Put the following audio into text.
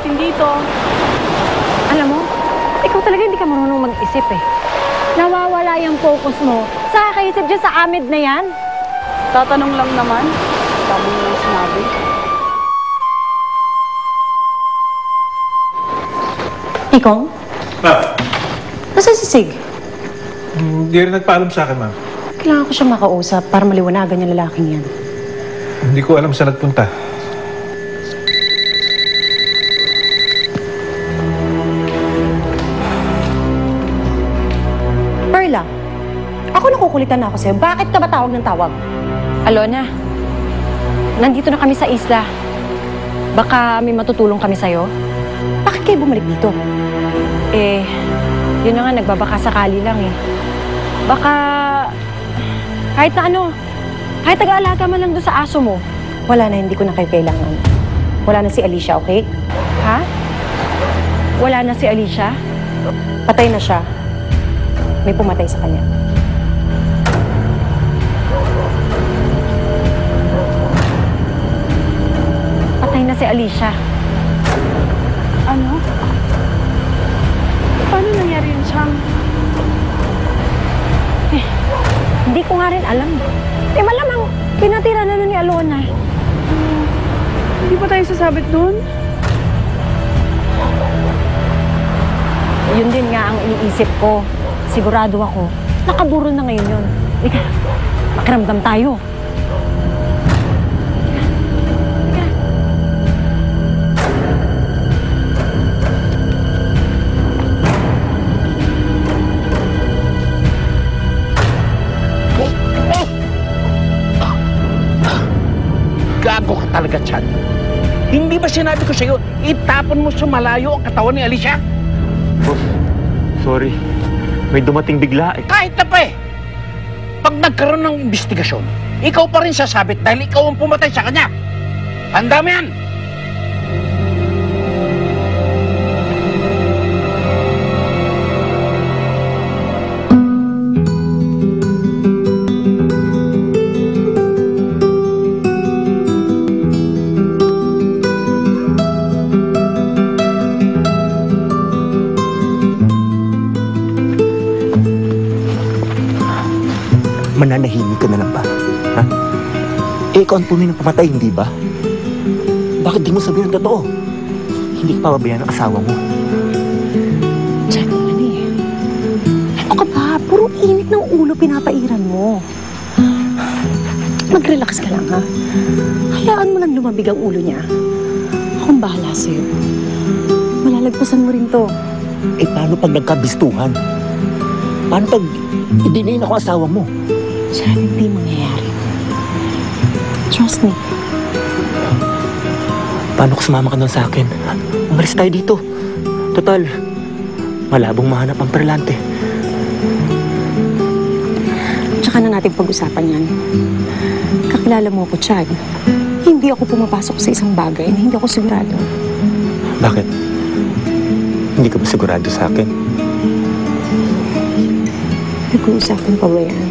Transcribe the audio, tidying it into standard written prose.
natin dito. Alam mo, ikaw talaga hindi ka marunong mag-isip eh. Nawawala yung focus mo sa kakaisip dyan sa Ahmed na yan. Tatanong lang naman. Dami mo yung sinabi. Ikong? Ma, Nasaan si Sig? hindi rin nagpaalam sa akin, ma'am. Kailangan ko siyang makausap para maliwanagan yung lalaking yan. Hindi ko alam saan nagpunta. Perla, ako nakukulitan na ako sa'yo. Bakit ka ba tawag ng tawag? Alona, nandito na kami sa isla. Baka may matutulong kami sa'yo. Bakit kayo bumalik dito? Eh, yun na nga, nagbabaka sakali lang eh. Baka, kahit na ano, kahit taga-alaga man lang doon sa aso mo. Wala na, hindi ko na kayo kailangan. Wala na si Alicia, okay? Ha? Wala na si Alicia? Patay na siya. May pumatay sa kanya. Patay na si Alicia. Ano? Paano nangyari yun, Chang? Hindi ko nga rin alam. Eh, malamang pinatira na nun ni Alona. Hindi pa tayo sasabit doon? Yun din nga ang iniisip ko. Sigurado ako, nakaburo na ngayon yun. Ika, makiramdam tayo. Gago ka talaga, Chad. Hindi ba sinabi ko sa'yo, itapon mo sa malayo ang katawan ni Alicia? Boss, sorry. May dumating bigla eh. Kahit na pa eh. Pag nagkaroon ng investigasyon, ikaw pa rin sasabit dahil ikaw ang pumatay sa kanya. Tanda mo yan! Mananahimik ka na lang ba? Ha? Eh, ikaw ang tunay ng pamatay, hindi ba? Bakit di mo sabihin ang totoo? Hindi ka pababayaan ng asawa mo. Chad, ano eh? Ano ka ba? Puro init ng ulo pinapairan mo. Mag-relax ka lang, ha? Hayaan mo lang lumabig ang ulo niya. Akong bahala sa'yo. Malalagpasan mo rin to. Eh, paano pag nagkabistuhan? Paano pag idinayin ako asawa mo? Chad, hindi mangyayari. Trust me. Paano kung sumama ka nun sa akin? Umalis tayo dito. Total, malabong mahanap ang perlante. Tsaka na natin pag-usapan yan. Kakilala mo ako, Chad. Hindi ako pumapasok sa isang bagay na hindi ako sigurado. Bakit? Hindi ka ba sigurado sa akin? Nag-uusapan pa ba yan?